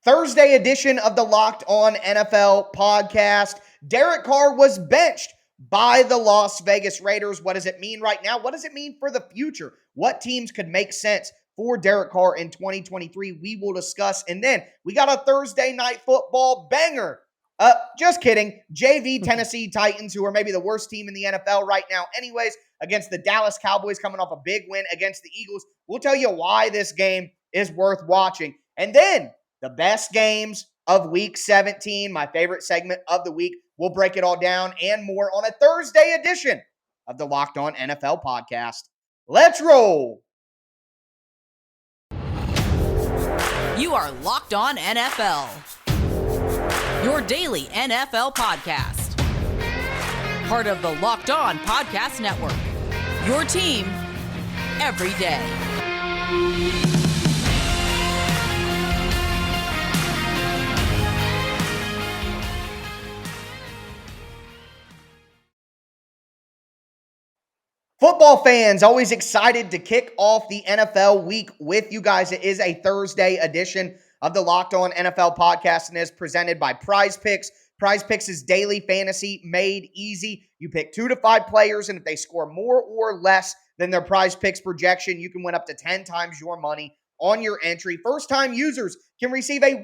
Thursday edition of the Locked On NFL podcast. Derek Carr was benched by the Las Vegas Raiders. What does it mean right now? What does it mean for the future? What teams could make sense for Derek Carr in 2023? We will discuss. And then we got a Thursday night football banger. Just kidding. JV Tennessee Titans, who are maybe the worst team in the NFL right now anyways, against the Dallas Cowboys coming off a big win against the Eagles. We'll tell you why this game is worth watching. And then the best games of Week 17, my favorite segment of the week. We'll break it all down and more on a Thursday edition of the Locked On NFL podcast. Let's roll. You are Locked On NFL, your daily NFL podcast. Part of the Locked On Podcast Network, your team every day. Football fans, always excited to kick off the NFL week with you guys. It is a Thursday edition of the Locked On NFL podcast and is presented by Prize Picks. Prize Picks is daily fantasy made easy. You pick 2 to 5 players, and if they score more or less than their Prize Picks projection, you can win up to 10 times your money on your entry. First-time users can receive a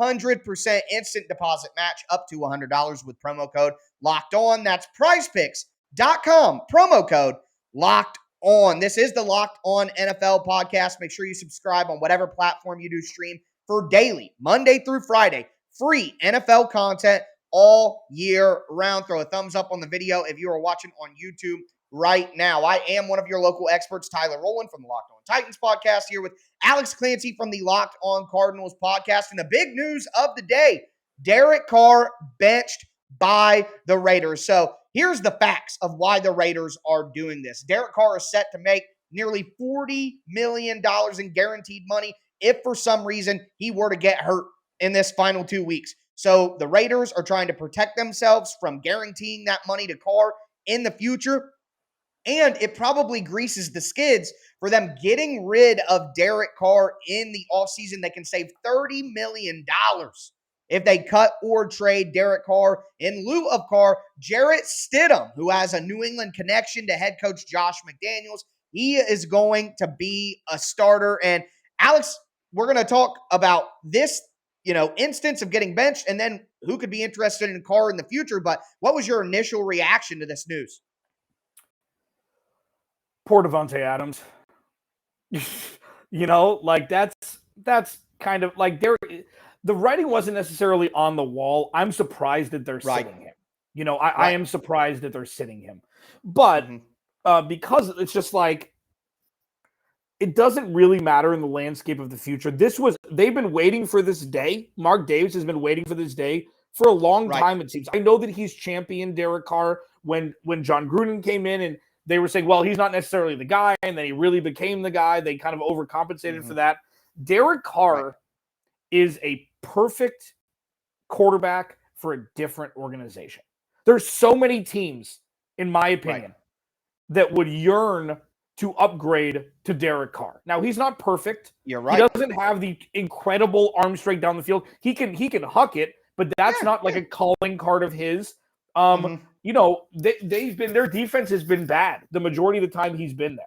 100% instant deposit match up to $100 with promo code Locked On. That's prizepicks.com, promo code Locked On. This is the Locked On NFL podcast. Make sure you subscribe on whatever platform you do stream for daily, Monday through Friday, free NFL content all year round. Throw a thumbs up on the video if you are watching on YouTube right now. I am one of your local experts, Tyler Rowland from the Locked On Titans podcast, here with Alex Clancy from the Locked On Cardinals podcast. And the big news of the day, Derek Carr benched by the Raiders. So here's the facts of why the Raiders are doing this. Derek Carr is set to make nearly $40 million in guaranteed money if for some reason he were to get hurt in this final 2 weeks. So the Raiders are trying to protect themselves from guaranteeing that money to Carr in the future. And it probably greases the skids for them getting rid of Derek Carr in the offseason. They can save $30 million if they cut or trade Derek Carr. In lieu of Carr, Jarrett Stidham, who has a New England connection to head coach Josh McDaniels, he is going to be a starter. And Alex, we're going to talk about this, instance of getting benched and then who could be interested in Carr in the future. But what was your initial reaction to this news? Poor Devontae Adams. That's kind of like the writing wasn't necessarily on the wall. I'm surprised that they're sitting him. I am surprised that they're sitting him. But because it's just like, it doesn't really matter in the landscape of the future. They've been waiting for this day. Mark Davis has been waiting for this day for a long time, it seems. I know that he's championed Derek Carr when John Gruden came in and they were saying, well, he's not necessarily the guy, and then he really became the guy. They kind of overcompensated for that. Derek Carr is a perfect quarterback for a different organization. There's so many teams, in my opinion, that would yearn to upgrade to Derek Carr. Now, he's not perfect. You're right. He doesn't have the incredible arm strength down the field. He can huck it, but that's not like a calling card of his. Their defense has been bad the majority of the time he's been there.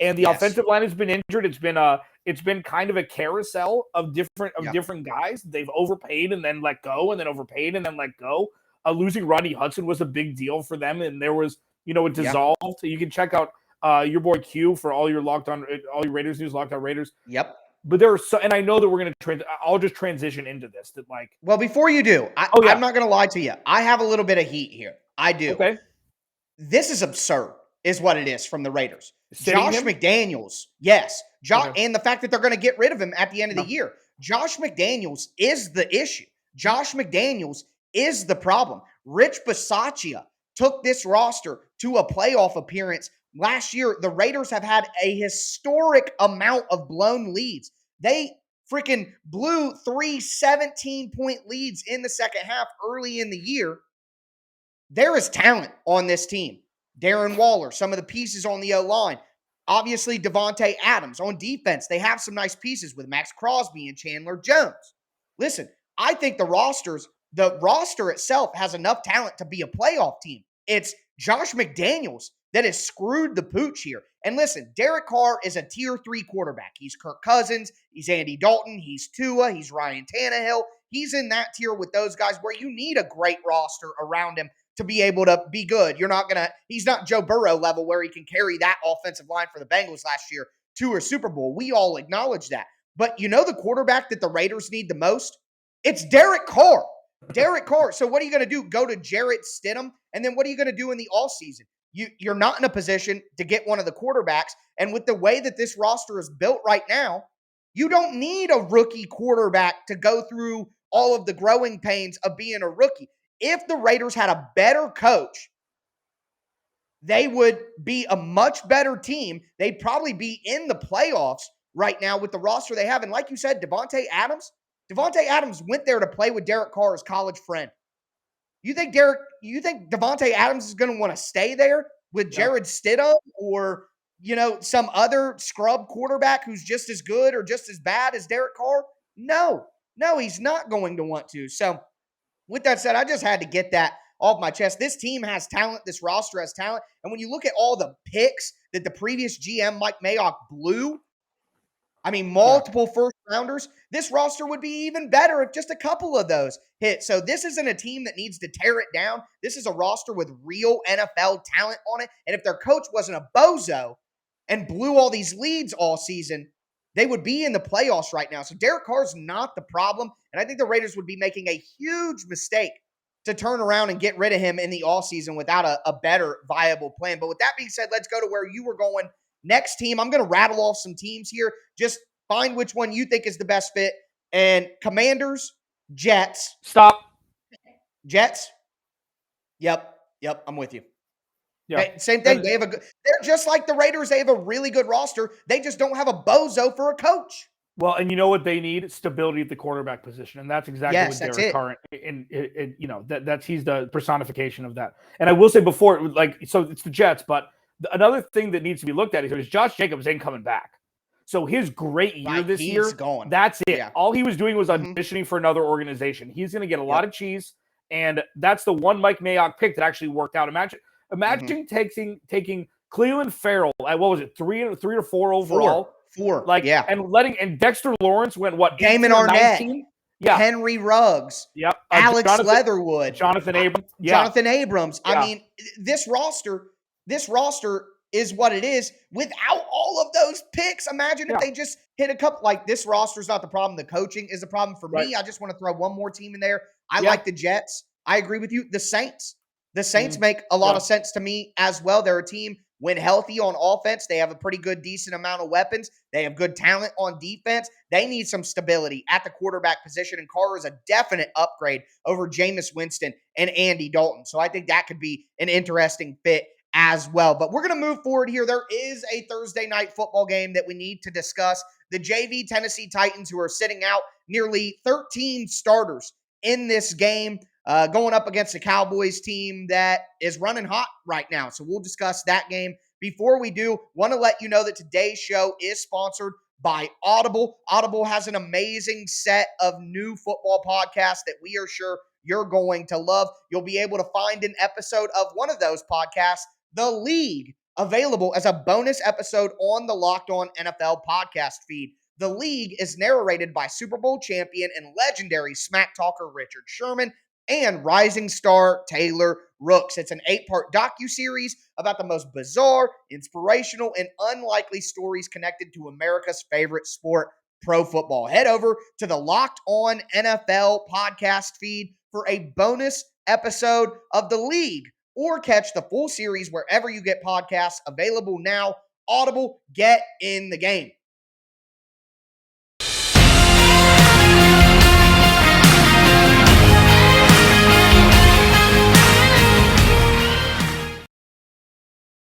And the offensive line has been injured. It's been kind of a carousel of different guys. They've overpaid and then let go, and then overpaid and then let go. Losing Rodney Hudson was a big deal for them, and there was, it dissolved. You can check out your boy Q for all your Raiders news, Locked On Raiders. Yep. But there are and I know that we're going to I'll just transition into this. Well, before you do, I'm not going to lie to you. I have a little bit of heat here. I do. Okay. This is absurd, is what it is from the Raiders. Josh McDaniels, yes. And the fact that they're going to get rid of him at the end of the year. Josh McDaniels is the issue. Josh McDaniels is the problem. Rich Bisaccia took this roster to a playoff appearance last year. The Raiders have had a historic amount of blown leads. They freaking blew 3 17-point leads in the second half early in the year. There is talent on this team. Darren Waller, some of the pieces on the O-line. Obviously, Devontae Adams. On defense, they have some nice pieces with Max Crosby and Chandler Jones. listen, I think the roster itself has enough talent to be a playoff team. It's Josh McDaniels that has screwed the pooch here. And listen, Derek Carr is a tier 3 quarterback. He's Kirk Cousins, he's Andy Dalton, he's Tua, he's Ryan Tannehill. He's in that tier with those guys where you need a great roster around him to be able to be good. He's not Joe Burrow level where he can carry that offensive line for the Bengals last year to a Super Bowl. We all acknowledge that. But you know the quarterback that the Raiders need the most? It's Derek Carr. Derek Carr. So what are you going to do? Go to Jarrett Stidham? And then what are you going to do in the offseason? You're not in a position to get one of the quarterbacks. And with the way that this roster is built right now, you don't need a rookie quarterback to go through all of the growing pains of being a rookie. If the Raiders had a better coach, they would be a much better team. They'd probably be in the playoffs right now with the roster they have. And like you said, Devontae Adams went there to play with Derek Carr's college friend. You think Devontae Adams is going to want to stay there with Jared Stidham or, some other scrub quarterback who's just as good or just as bad as Derek Carr? No, he's not going to want to. So with that said, I just had to get that off my chest. This team has talent. This roster has talent. And when you look at all the picks that the previous GM, Mike Mayock, blew, multiple first rounders, this roster would be even better if just a couple of those hit. So this isn't a team that needs to tear it down. This is a roster with real NFL talent on it. And if their coach wasn't a bozo and blew all these leads all season, they would be in the playoffs right now. So Derek Carr's not the problem. And I think the Raiders would be making a huge mistake to turn around and get rid of him in the offseason without a better viable plan. But with that being said, let's go to where you were going. Next team, I'm going to rattle off some teams here. Just find which one you think is the best fit. And Commanders, Jets. Stop. Jets. Yep, I'm with you. Yeah. Okay, same thing. They're just like the Raiders. They have a really good roster. They just don't have a bozo for a coach. Well, and you know what they need? Stability at the quarterback position. And that's exactly what Derek Carr, and he's the personification of that. And I will say before, so it's the Jets, but another thing that needs to be looked at is Josh Jacobs ain't coming back. So his great year this year, that's it. Yeah. All he was doing was auditioning for another organization. He's going to get a lot of cheese, and that's the one Mike Mayock pick that actually worked out. Imagine taking Cleveland Farrell at, what was it, 3 or 4 overall? Four. And Dexter Lawrence went what? Damon Arnett. Yeah. Henry Ruggs. Yep. Alex Leatherwood. Jonathan Abrams. Yeah. Jonathan Abrams. Yeah. This roster is what it is without all of those picks. Imagine if they just hit a couple. This roster's not the problem. The coaching is the problem for me. I just want to throw one more team in there. I like the Jets. I agree with you. The Saints. The Saints make a lot of sense to me as well. They're a team when healthy on offense. They have a pretty good, decent amount of weapons. They have good talent on defense. They need some stability at the quarterback position, and Carr is a definite upgrade over Jameis Winston and Andy Dalton. So I think that could be an interesting fit as well. But we're going to move forward here. There is a Thursday night football game that we need to discuss. The JV Tennessee Titans, who are sitting out nearly 13 starters in this game, going up against a Cowboys team that is running hot right now. So we'll discuss that game. Before we do, want to let you know that today's show is sponsored by Audible. Audible has an amazing set of new football podcasts that we are sure you're going to love. You'll be able to find an episode of one of those podcasts, The League, available as a bonus episode on the Locked On NFL podcast feed. The League is narrated by Super Bowl champion and legendary smack talker Richard Sherman and rising star Taylor Rooks. It's an 8-part docuseries about the most bizarre, inspirational, and unlikely stories connected to America's favorite sport, pro football. Head over to the Locked On NFL podcast feed for a bonus episode of The League, or catch the full series wherever you get podcasts. Available now. Audible, get in the game.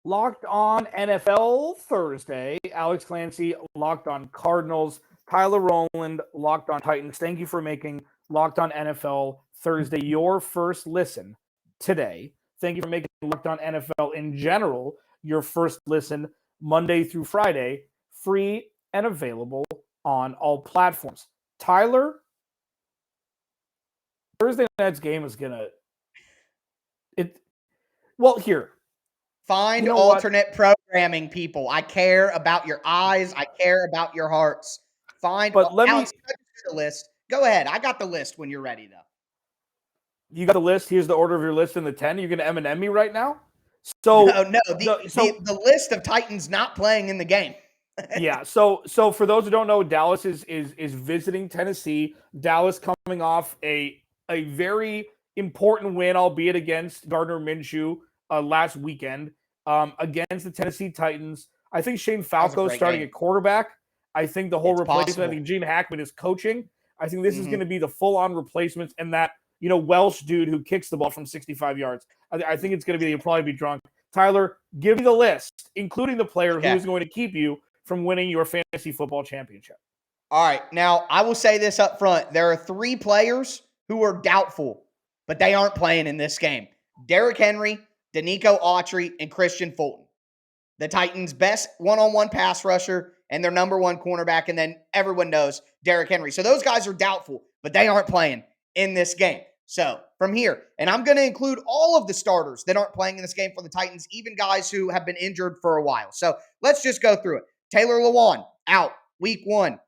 Locked On NFL Thursday. Alex Clancy, Locked On Cardinals. Tyler Rowland, Locked On Titans. Thank you for making Locked On NFL Thursday your first listen today. Thank you for making Locked On NFL in general your first listen Monday through Friday, free and available on all platforms. Tyler, Thursday night's game is gonna here. Find alternate programming, people. I care about your eyes. I care about your hearts. Alex, the list. Go ahead. I got the list when you're ready, though. You got the list. Here's the order of your list in the 10. You're going to M&M me right now? The list of Titans not playing in the game. Yeah. So for those who don't know, Dallas is visiting Tennessee. Dallas coming off a very important win, albeit against Gardner Minshew last weekend against the Tennessee Titans. I think Shane Falco starting at quarterback. I think the whole replacement. Possible. I think Gene Hackman is coaching. I think this is going to be the full-on replacements, and that Welsh dude who kicks the ball from 65 yards. I think it's going to be, you'll probably be drunk. Tyler, give me the list, including the player who is going to keep you from winning your fantasy football championship. All right. Now, I will say this up front. There are 3 players who are doubtful, but they aren't playing in this game. Derrick Henry, Danico Autry, and Christian Fulton. The Titans' best one-on-one pass rusher and their number 1 cornerback, and then everyone knows Derrick Henry. So those guys are doubtful, but they aren't playing in this game. So from here, and I'm going to include all of the starters that aren't playing in this game for the Titans, even guys who have been injured for a while. So let's just go through it. Taylor Lewan, out week 1.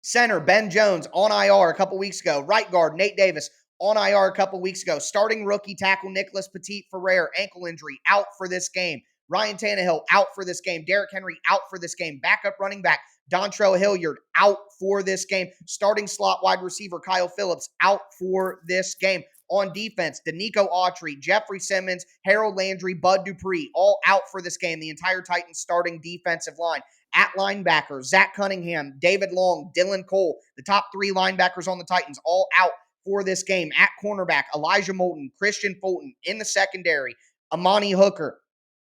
Center, Ben Jones, on IR a couple weeks ago. Right guard, Nate Davis, on IR a couple weeks ago. Starting rookie tackle, Nicholas Petit-Ferrer, ankle injury, out for this game. Ryan Tannehill, out for this game. Derrick Henry, out for this game. Backup running back, Dontrell Hilliard, out for this game. Starting slot wide receiver, Kyle Phillips, out for this game. On defense, Danico Autry, Jeffrey Simmons, Harold Landry, Bud Dupree, all out for this game. The entire Titans starting defensive line. At linebacker, Zach Cunningham, David Long, Dylan Cole, the top 3 linebackers on the Titans, all out for this game. At cornerback, Elijah Moulton, Christian Fulton in the secondary, Amani Hooker,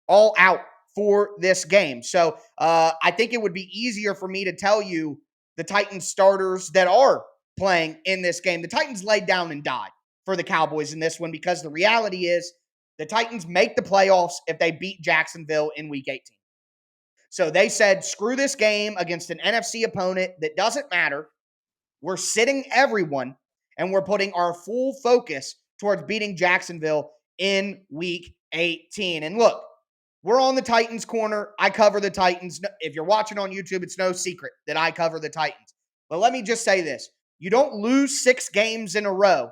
all out for this game. So I think it would be easier for me to tell you the Titans starters that are playing in this game. The Titans laid down and died for the Cowboys in this one, because the reality is the Titans make the playoffs if they beat Jacksonville in week 18. So they said, screw this game against an NFC opponent that doesn't matter. We're sitting everyone, and we're putting our full focus towards beating Jacksonville in week 18. And look, we're on the Titans corner. I cover the Titans. If you're watching on YouTube, it's no secret that I cover the Titans. But let me just say this. You don't lose 6 games in a row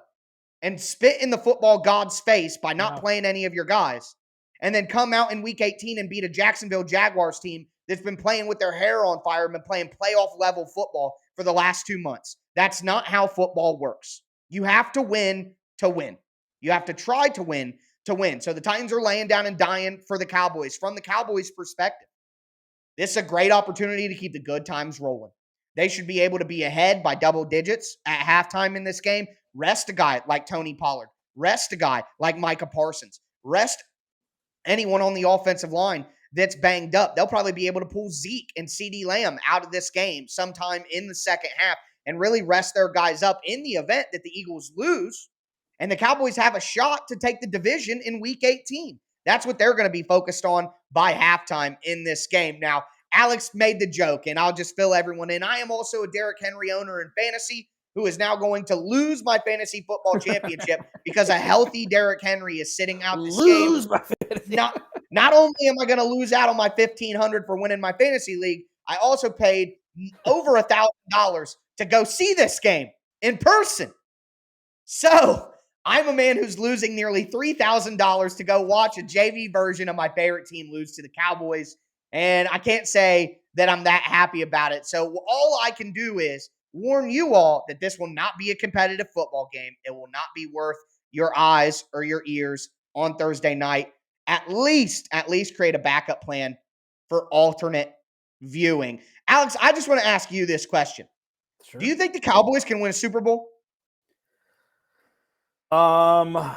and spit in the football god's face by not playing any of your guys, and then come out in week 18 and beat a Jacksonville Jaguars team that's been playing with their hair on fire and been playing playoff-level football for the last 2 months. That's not how football works. You have to win to win. You have to try to win to win. So the Titans are laying down and dying for the Cowboys. From the Cowboys' perspective, this is a great opportunity to keep the good times rolling. They should be able to be ahead by double digits at halftime in this game. Rest a guy like Tony Pollard. Rest a guy like Micah Parsons. Rest anyone on the offensive line that's banged up. They'll probably be able to pull Zeke and CeeDee Lamb out of this game sometime in the second half and really rest their guys up in the event that the Eagles lose and the Cowboys have a shot to take the division in week 18. That's what they're going to be focused on by halftime in this game. Now, Alex made the joke, and I'll just fill everyone in. I am also a Derrick Henry owner in fantasy who is now going to lose my fantasy football championship because a healthy Derrick Henry is sitting out this game. Not only am I going to lose out on my $1,500 for winning my fantasy league, I also paid over $1,000 to go see this game in person. So I'm a man who's losing nearly $3,000 to go watch a JV version of my favorite team lose to the Cowboys. And I can't say that I'm that happy about it. So all I can do is warn you all that this will not be a competitive football game. It will not be worth your eyes or your ears on Thursday night. At least create a backup plan for alternate viewing. Alex, I just want to ask you this question. Sure. Do you think the Cowboys can win a Super Bowl? Tyler.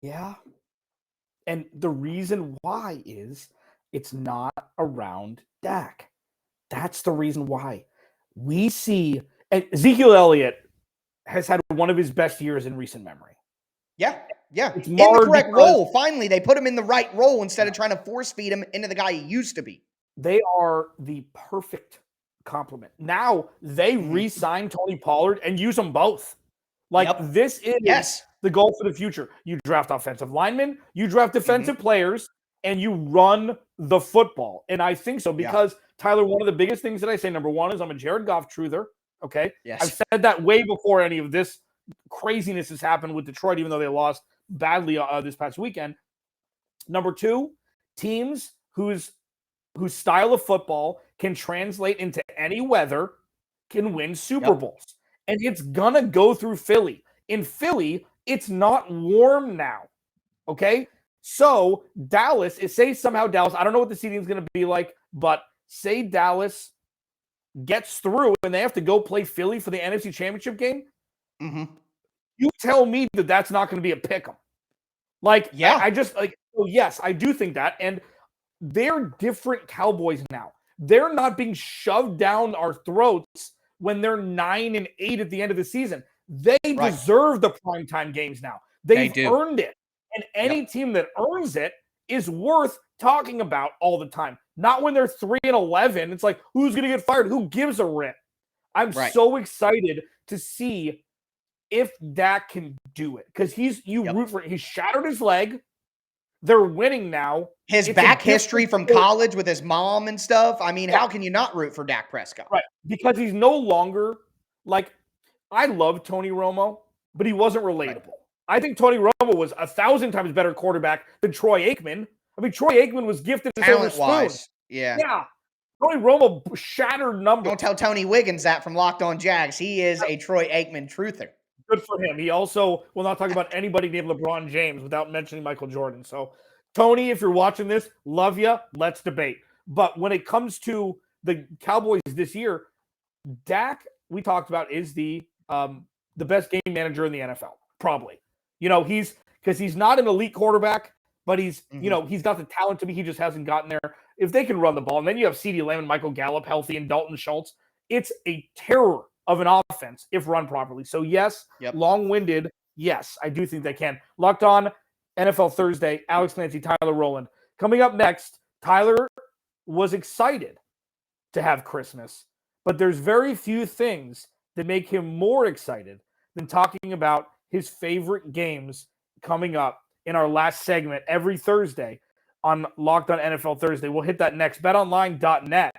Yeah. And the reason why is it's not around Dak. That's the reason why. We see Ezekiel Elliott has had one of his best years in recent memory. Yeah. It's in the correct role. Finally, they put him in the right role instead of trying to force feed him into the guy he used to be. They are the perfect compliment. Now they re-sign Tony Pollard and use them both. Like this is the goal for the future. You draft offensive linemen, you draft defensive players, and you run the football. And I think so because, Tyler, one of the biggest things that I say, number one, is I'm a Jared Goff truther. Okay. Yes. I've said that way before any of this craziness has happened with Detroit, even though they lost badly this past weekend. Number two, teams whose style of football can translate into any weather can win Super Bowls. And it's going to go through Philly. In Philly, it's not warm now. Okay? So Dallas, say somehow Dallas, I don't know what the seating is going to be like, but say Dallas gets through and they have to go play Philly for the NFC Championship game. You tell me that that's not going to be a pick'em. Like, I just like, oh, yes, I do think that. And they're different Cowboys now. They're not being shoved down our throats when they're 9-8 at the end of the season. They deserve the primetime games now. They've earned it. And any team that earns it is worth talking about all the time. Not when they're 3-11. It's like, who's going to get fired? Who gives a rip? I'm so excited to see if Dak can do it. Because root for it. He shattered his leg. They're winning now. His back history from college with his mom and stuff. I mean, how can you not root for Dak Prescott? Right. Because he's no longer like, I love Tony Romo, but he wasn't relatable. I think Tony Romo was 1,000 times better quarterback than Troy Aikman. I mean, Troy Aikman was gifted a silver spoon. Yeah. Tony Romo shattered numbers. Don't tell Tony Wiggins that from Locked On Jags. He is a Troy Aikman truther. Good for him. He also will not talk about anybody named LeBron James without mentioning Michael Jordan. So, Tony, if you're watching this, love you. Let's debate. But when it comes to the Cowboys this year, Dak, we talked about, is the best game manager in the NFL, probably. You know, he's not an elite quarterback, but he's he's got the talent to be. He just hasn't gotten there. If they can run the ball, and then you have CeeDee Lamb and Michael Gallup healthy and Dalton Schultz, it's a terror of an offense if run properly. So yes, long-winded. Yes, I do think they can. Locked On NFL Thursday, Alex Clancy, Tyler Rowland. Coming up next, Tyler was excited to have Christmas, but there's very few things that make him more excited than talking about his favorite games coming up in our last segment every Thursday on Locked On NFL Thursday. We'll hit that next. BetOnline.net.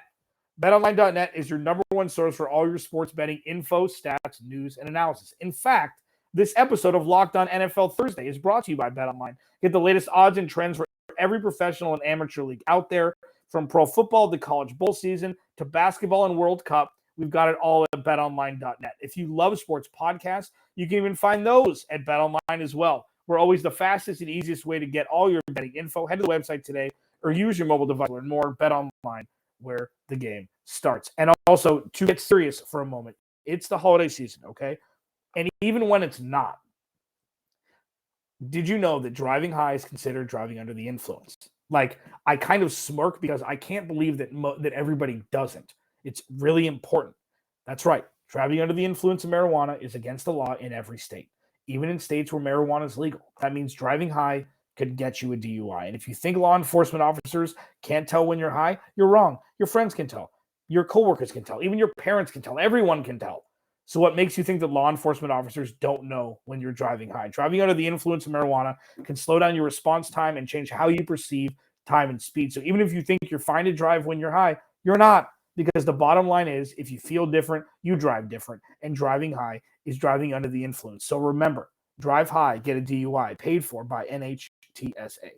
BetOnline.net is your number one source for all your sports betting info, stats, news, and analysis. In fact, this episode of Locked On NFL Thursday is brought to you by BetOnline. Get the latest odds and trends for every professional and amateur league out there, from pro football to college bowl season to basketball and World Cup. We've got it all at betonline.net. If you love sports podcasts, you can even find those at BetOnline as well. We're always the fastest and easiest way to get all your betting info. Head to the website today or use your mobile device to learn more. BetOnline, where the game starts. And also, to get serious for a moment, it's the holiday season, okay? And even when it's not, did you know that driving high is considered driving under the influence? Like, I kind of smirk because I can't believe that that everybody doesn't. It's really important. That's right. Driving under the influence of marijuana is against the law in every state, even in states where marijuana is legal. That means driving high could get you a DUI. And if you think law enforcement officers can't tell when you're high, you're wrong. Your friends can tell. Your coworkers can tell. Even your parents can tell. Everyone can tell. So what makes you think that law enforcement officers don't know when you're driving high? Driving under the influence of marijuana can slow down your response time and change how you perceive time and speed. So even if you think you're fine to drive when you're high, you're not. Because the bottom line is, if you feel different, you drive different. And driving high is driving under the influence. So remember, drive high, get a DUI, paid for by NHTSA.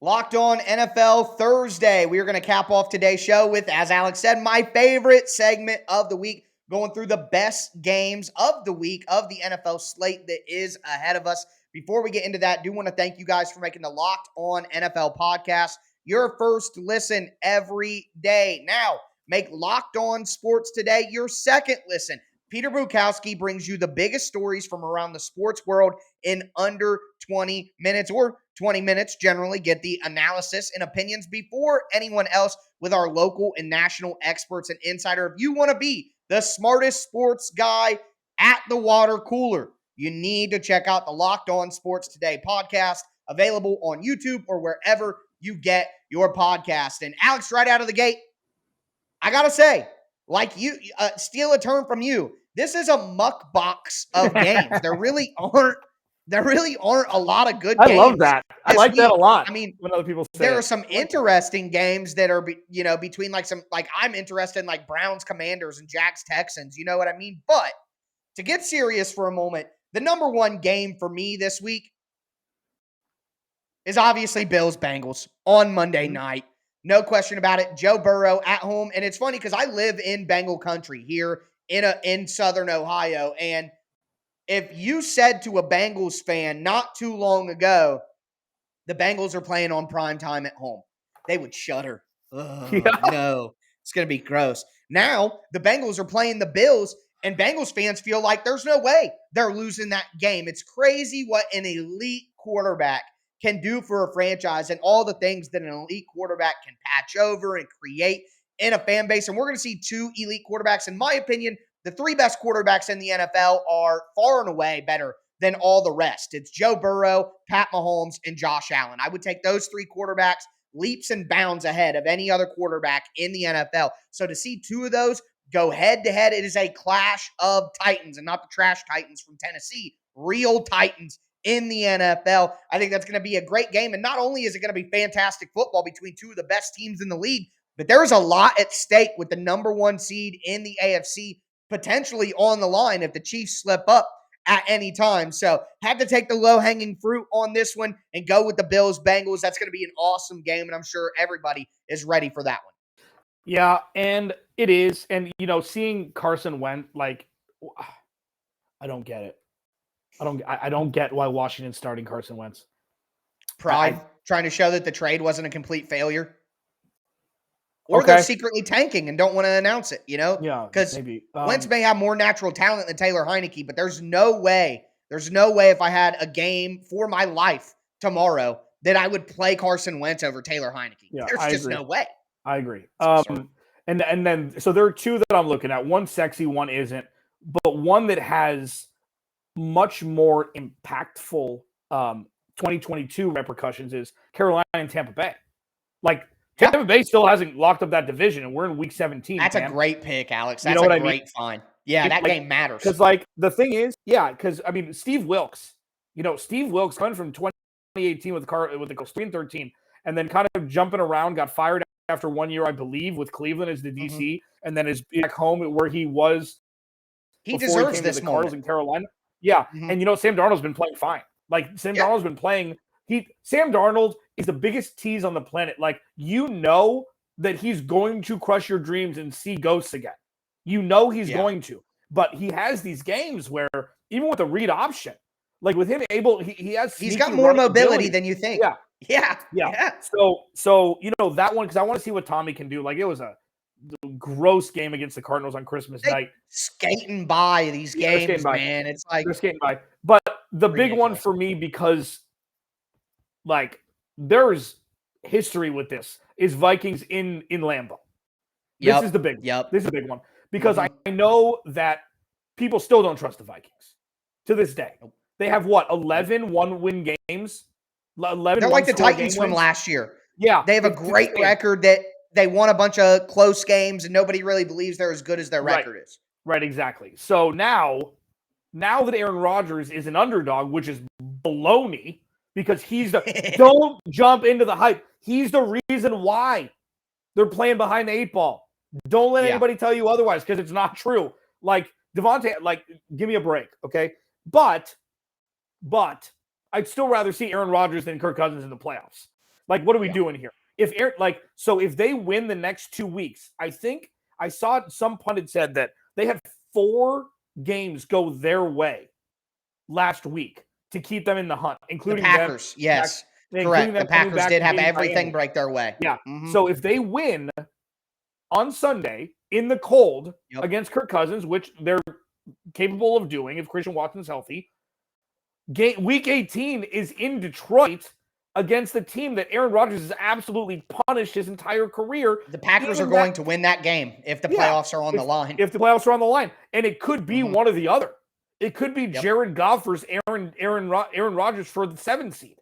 Locked On NFL Thursday. We are going to cap off today's show with, as Alex said, my favorite segment of the week, going through the best games of the week of the NFL slate that is ahead of us. Before we get into that, I do want to thank you guys for making the Locked On NFL podcast your first listen every day. Now, make Locked On Sports Today your second listen. Peter Bukowski brings you the biggest stories from around the sports world in under 20 minutes, or 20 minutes generally. Get the analysis and opinions before anyone else with our local and national experts and insider. If you want to be the smartest sports guy at the water cooler. You need to check out the Locked On Sports Today podcast, available on YouTube or wherever you get your podcast. And Alex, right out of the gate, I got to say, like you, steal a term from you, this is a muck box of games. There really aren't a lot of good games. I love that. I like that a lot. I mean, when other people say there are some interesting games that are, between I'm interested in like Browns Commanders and Jags Texans. You know what I mean? But to get serious for a moment, the number one game for me this week is obviously Bills Bengals on Monday night. No question about it. Joe Burrow at home. And it's funny because I live in Bengal country here in Southern Ohio. And if you said to a Bengals fan not too long ago, the Bengals are playing on prime time at home, they would shudder. No, it's going to be gross. Now, the Bengals are playing the Bills, and Bengals fans feel like there's no way they're losing that game. It's crazy what an elite quarterback can do for a franchise and all the things that an elite quarterback can patch over and create in a fan base. And we're going to see two elite quarterbacks. In my opinion, the three best quarterbacks in the NFL are far and away better than all the rest. It's Joe Burrow, Pat Mahomes, and Josh Allen. I would take those three quarterbacks leaps and bounds ahead of any other quarterback in the NFL. So to see two of those go head-to-head, it is a clash of titans, and not the trash Titans from Tennessee, real Titans in the NFL. I think that's going to be a great game, and not only is it going to be fantastic football between two of the best teams in the league, but there's a lot at stake with the number one seed in the AFC potentially on the line if the Chiefs slip up at any time. So had to take the low-hanging fruit on this one and go with the Bills-Bengals. That's going to be an awesome game, and I'm sure everybody is ready for that one. Yeah, and it is. And, seeing Carson Wentz, I don't get it. I don't get why Washington's starting Carson Wentz. Pride, trying to show that the trade wasn't a complete failure. Or they're secretly tanking and don't want to announce it, Yeah, because Wentz may have more natural talent than Taylor Heineke, but there's no way if I had a game for my life tomorrow that I would play Carson Wentz over Taylor Heineke. Yeah, there's just no way. I agree. And then there are two that I'm looking at. One sexy, one isn't, but one that has much more impactful 2022 repercussions is Carolina and Tampa Bay. Tampa Bay still hasn't locked up that division, and we're in week 17. That's a great pick, Alex. That's a great find. Yeah, that game matters. Because, the thing is, Steve Wilkes, coming from 2018 with the Colts 3-13, and then kind of jumping around, got fired after 1 year, I believe, with Cleveland as the DC, and then is back home where he was. He deserves this the Cardinals in Carolina. Yeah, and Sam Darnold's been playing fine. Darnold's been playing. Sam Darnold is the biggest tease on the planet. That he's going to crush your dreams and see ghosts again. He's going to. But he has these games where, even with a read option, with him he's got more mobility than you think. Yeah. So that one, because I want to see what Tommy can do. It was a gross game against the Cardinals on Christmas night. Skating by these games, man. It's they're skating by. But the big one for me, because there's history with this, is Vikings in Lambeau. This is the big one. This is a big one. Because I know that people still don't trust the Vikings to this day. They have 11 one-win games? 11 They're like the Titans from last year. Yeah. They have a great record that they won a bunch of close games, and nobody really believes they're as good as their record is. Right, exactly. So now that Aaron Rodgers is an underdog, which is baloney, because he's don't jump into the hype. He's the reason why they're playing behind the 8 ball. Don't let anybody tell you otherwise, because it's not true. Devontae, give me a break, okay? But I'd still rather see Aaron Rodgers than Kirk Cousins in the playoffs. What are we doing here? If they win the next 2 weeks, I think I saw some pundit said that they had 4 games go their way last week to keep them in the hunt, including the Packers. Yes, correct. The Packers did have everything break their way. Yeah. So if they win on Sunday in the cold against Kirk Cousins, which they're capable of doing if Christian Watson's healthy, week 18 is in Detroit against the team that Aaron Rodgers has absolutely punished his entire career. The Packers are going to win that game if the playoffs are on the line. If the playoffs are on the line. And it could be one or the other. It could be Jared Goff versus Aaron Rodgers for the 7th seed,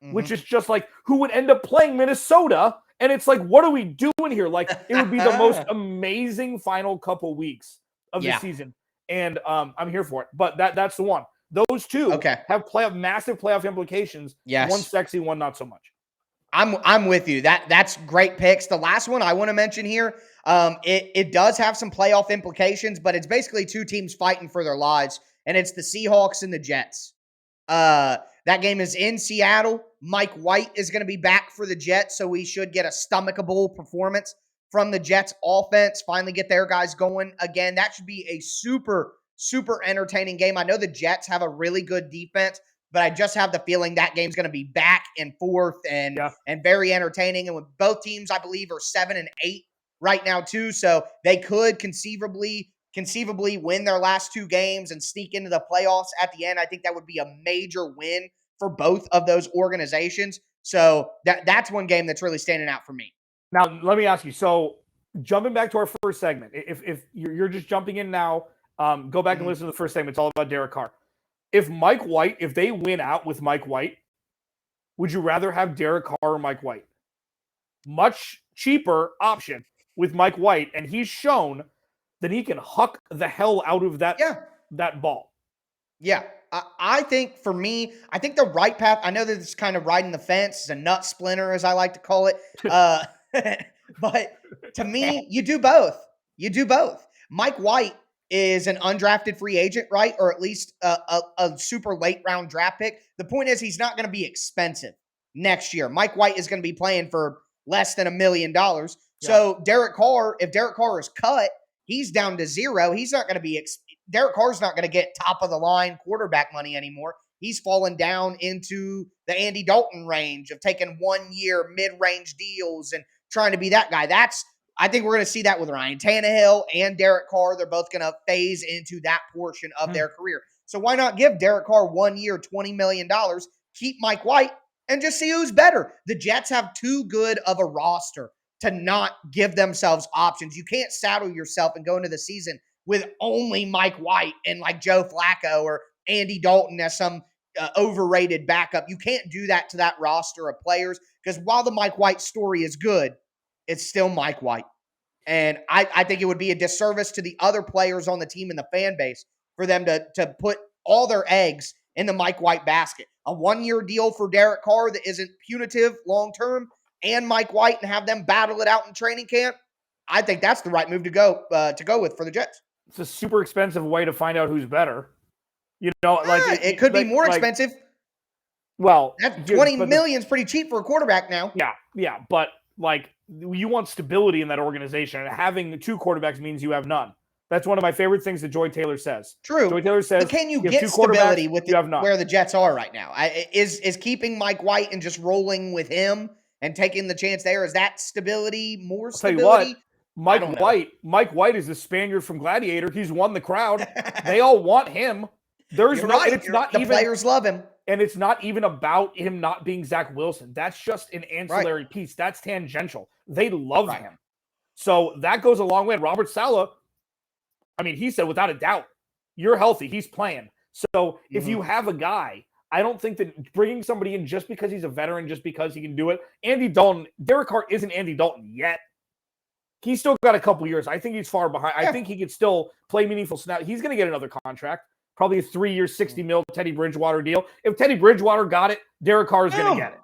which is just like who would end up playing Minnesota. And it's like, what are we doing here? Like, it would be the most amazing final couple weeks of the season. And I'm here for it. But that's the one. Those two have massive playoff implications. Yes. One sexy, one not so much. I'm with you. That's great picks. The last one I want to mention here, it does have some playoff implications, but it's basically two teams fighting for their lives, and it's the Seahawks and the Jets. That game is in Seattle. Mike White is going to be back for the Jets, so we should get a stomachable performance from the Jets offense. Finally get their guys going again. That should be a super, super entertaining game. I know the Jets have a really good defense, but I just have the feeling that game's going to be back and forth and very entertaining. And with both teams, I believe, are 7-8 right now too, so they could conceivably win their last two games and sneak into the playoffs at the end. I think that would be a major win for both of those organizations. So that's one game that's really standing out for me. Now, let me ask you. So jumping back to our first segment, if you're just jumping in now, go back and listen to the first segment. It's all about Derek Carr. If they win out with Mike White, would you rather have Derek Carr or Mike White? Much cheaper option with Mike White, and he's shown that he can huck the hell out of that ball. Yeah. I think for me, I think the right path, I know that it's kind of riding the fence, it's a nut splinter, as I like to call it. But to me, you do both. Mike White is an undrafted free agent, right? Or at least a super late round draft pick. The point is he's not going to be expensive next year. Mike White is going to be playing for less than $1 million. So Derek Carr, if Derek Carr is cut, he's down to zero. He's not going to be Derek Carr's not going to get top of the line quarterback money anymore. He's fallen down into the Andy Dalton range of taking 1 year mid-range deals and trying to be that guy. I think we're going to see that with Ryan Tannehill and Derek Carr. They're both going to phase into that portion of their career. So why not give Derek Carr 1 year, $20 million, keep Mike White, and just see who's better? The Jets have too good of a roster to not give themselves options. You can't saddle yourself and go into the season with only Mike White and like Joe Flacco or Andy Dalton as some overrated backup. You can't do that to that roster of players, because while the Mike White story is good, it's still Mike White. And I think it would be a disservice to the other players on the team and the fan base for them to put all their eggs in the Mike White basket. A 1 year deal for Derek Carr that isn't punitive long-term, and Mike White, and have them battle it out in training camp. I think that's the right move to go with for the Jets. It's a super expensive way to find out who's better. It could be more expensive. Well, that $20 million is pretty cheap for a quarterback now. Yeah, but you want stability in that organization, and having two quarterbacks means you have none. That's one of my favorite things that Joy Taylor says. True. Joy Taylor says, but can you get stability with where the Jets are right now? Is keeping Mike White and just rolling with him and taking the chance there, is that stability more stability? I'll tell you what, Mike White is the Spaniard from Gladiator. He's won the crowd. They all want him. The players love him. And it's not even about him not being Zach Wilson. That's just an ancillary piece. That's tangential. They love him. So that goes a long way. Robert Saleh, he said without a doubt, you're healthy. He's playing. So if you have a guy, I don't think that bringing somebody in just because he's a veteran, just because he can do it. Andy Dalton, Derek Carr isn't Andy Dalton yet. He's still got a couple years. I think he's far behind. I think he could still play meaningful snaps. He's going to get another contract. Probably a 3 year, $60 million Teddy Bridgewater deal. If Teddy Bridgewater got it, Derek Carr is going to get it.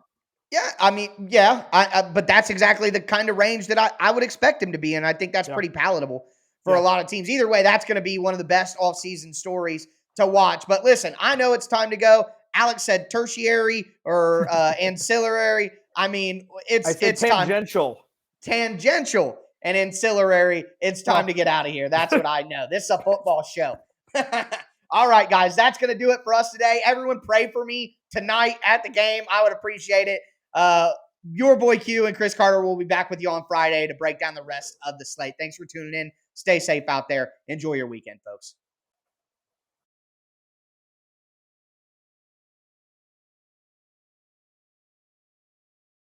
Yeah, but that's exactly the kind of range that I would expect him to be in. I think that's pretty palatable for a lot of teams. Either way, that's going to be one of the best offseason stories to watch. But listen, I know it's time to go. Alex said tertiary or ancillary. It's tangential. Tangential and ancillary. It's time to get out of here. That's what I know. This is a football show. All right, guys, that's going to do it for us today. Everyone pray for me tonight at the game. I would appreciate it. Your boy Q and Chris Carter will be back with you on Friday to break down the rest of the slate. Thanks for tuning in. Stay safe out there. Enjoy your weekend, folks.